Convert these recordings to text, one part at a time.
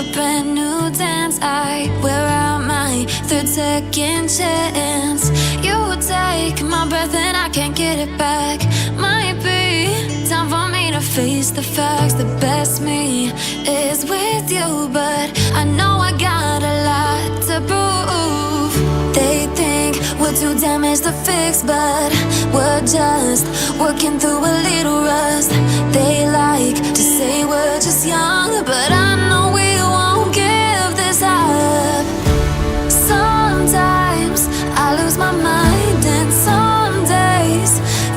a brand new dance. I wear out my third second chance. You take my breath and I can't get it back. Might be time for me to face the facts. The best me is with you, but I know I got a lot to prove. They think we're too damaged to fix, but we're just working through a little rust. They like to say we're just young, but I know we won't give this up. Sometimes I lose my mind, and some days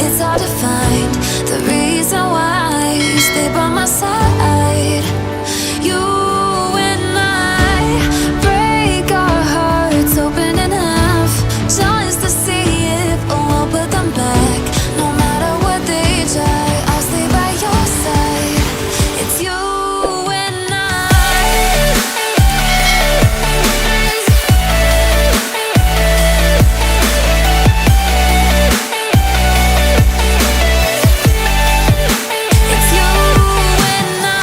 it's hard to find the reason why you stay by my side. You and I break our hearts open in half, just to see if we'll put them back. No matter what they try, I'll stay by your side. It's you and I. It's you and I.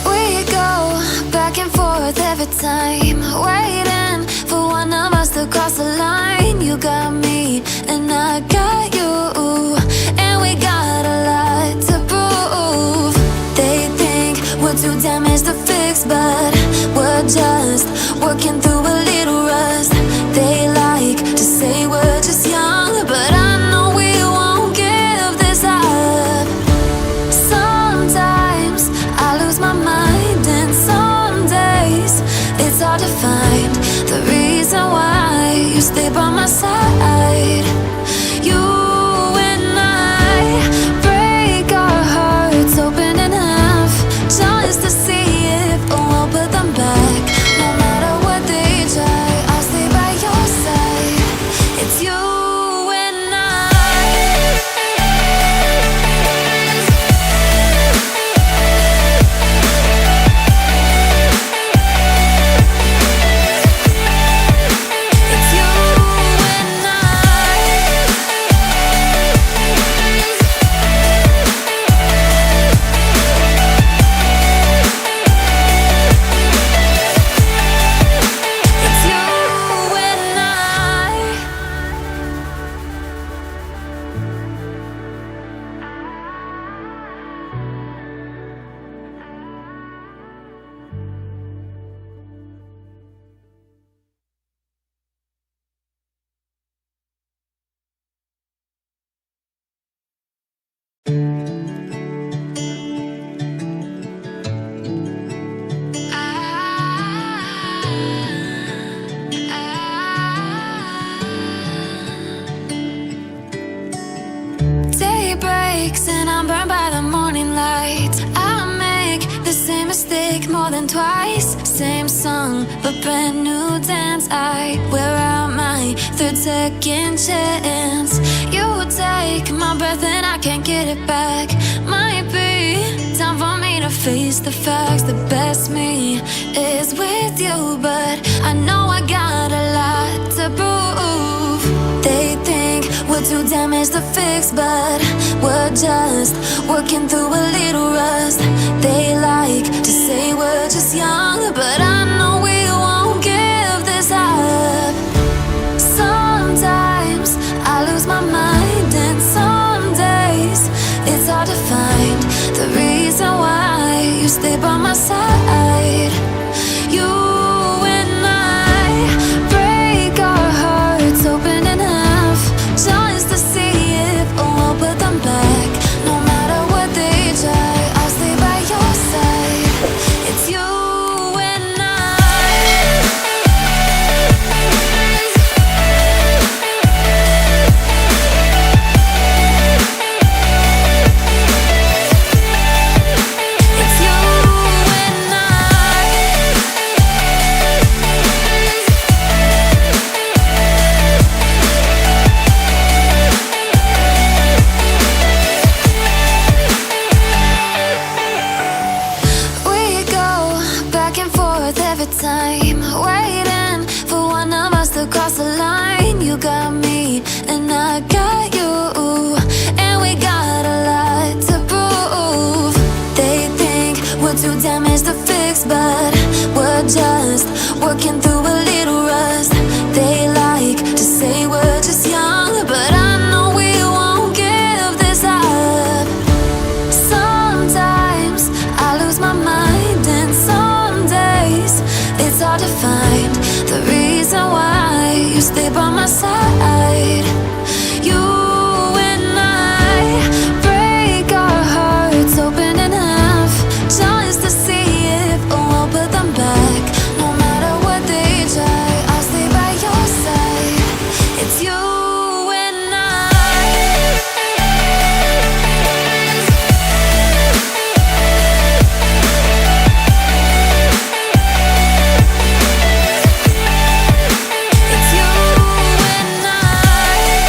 We go back and forth every time, waiting for one of us to cross the line. You got me and I got you, and we got a lot to prove. They think we're too damaged to fix, but we're just working through a little rust. They like to say we're just young, but I know we won't give this up. Sometimes I lose my mind, and some days it's hard to find the reason why you stay by my side. You and I break our hearts open in half, just to see if we'll put them back. No matter what they try, I'll stay by your side. It's you and I. It's you and I. It's you and I. Day breaks and I'm burned by the morning light. I make the same mistake more than twice. Same song, but brand new dance. I wear out my third second chance. You take my breath and I can't get it back. Might be time for me to face the facts. The best me is with you, but I know I got a lot to prove. They think we're too damaged to fix, but we're just working through a little rust. They like to say we're just young, but I know we won't give this up. Sometimes I lose my mind, and some days it's hard to find the reason why you stay by my side. You and I break our hearts open in half, just to see if we'll put them back. No matter what they try, I'll stay by your side. It's you and I. It's you damage to fix, but we're just working through a little rust. They like to say we're just young, but I know we won't give this up. Sometimes I lose my mind, and some days it's hard to find the reason why you stay by my side. You and I break our hearts open in half, just to see if we'll put them back. No matter what they try, I'll stay by your side. It's you and I. It's you and I. It's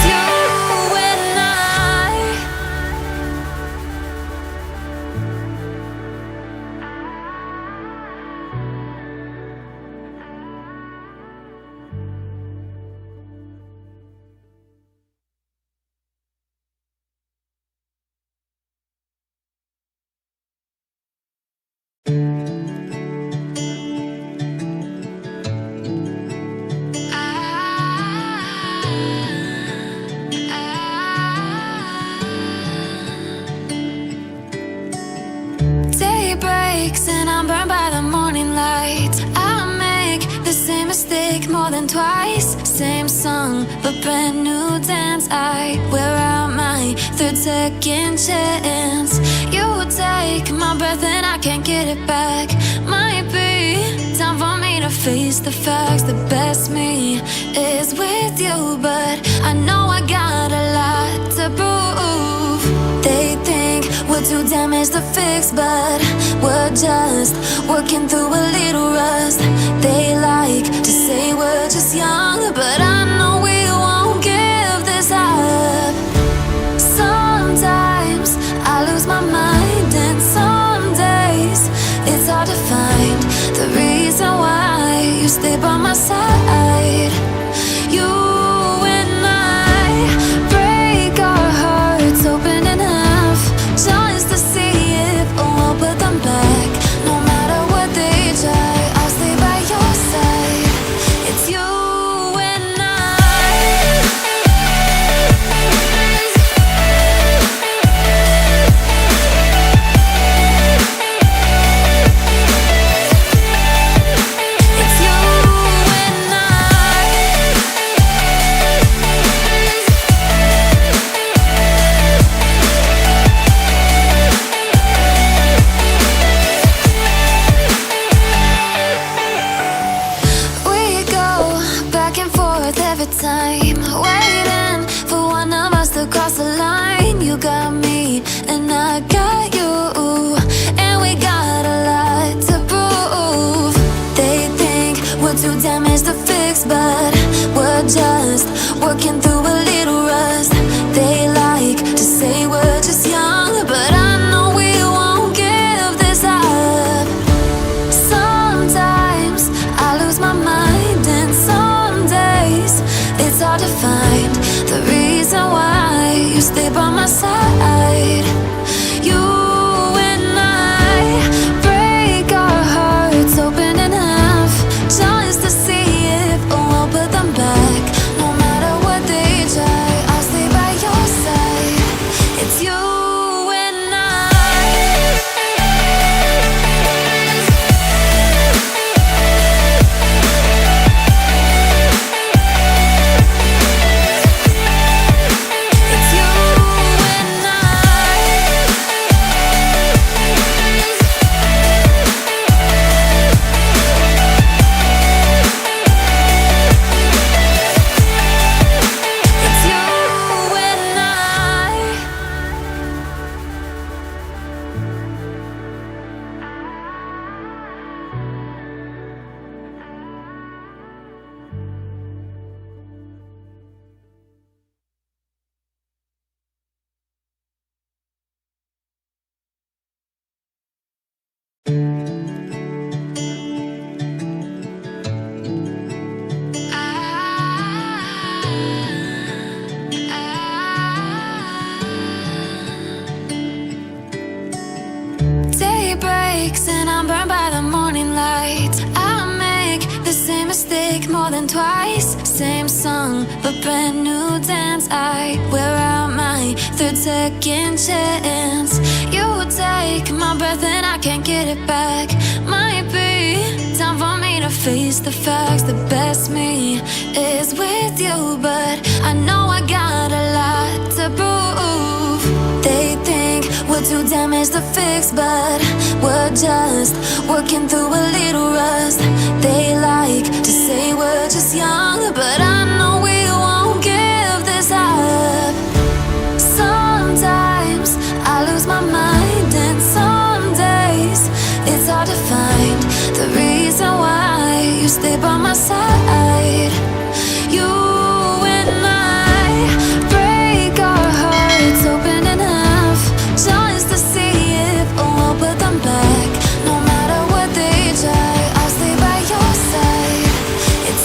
you and I. Day breaks and I'm burned by the morning light. I make the same mistake more than twice. Same song, but brand new dance. I wear out my third second chance. You take my breath and I can't get it back. Might be time for me to face the facts. The best me is with you, but I know I got a lot to prove. They think we're too damaged to fix, but we're just working through a little rust. They like to say we're just young, but I know we won't give this up. Sometimes I lose my mind, and some days it's hard to find the reason why you stay by my side. You and I break our hearts open in half, just to see if we'll put them back. No matter what they try, I'll stay by your side. It's you and I. It's you and I. We go back and forth every time, waiting for one of us to cross the line. You got me and I got you, and we got a lot to prove. They think we're too damaged to fix, but we're just working through a little rust. They like to say we're just young, but I know we won't give this up. Sometimes I lose my mind, and some days it's hard to find the reason why you stay by my side. You and I break our hearts open in half, just to see a brand new dance. I wear out my third second chance. You take my breath and I can't get it back. Might be time for me to face the facts. The best me is with you, but I know I got a lot to prove. They think we're too damaged to fix, but we're just working through a little rust. They like to say we're just young, but I know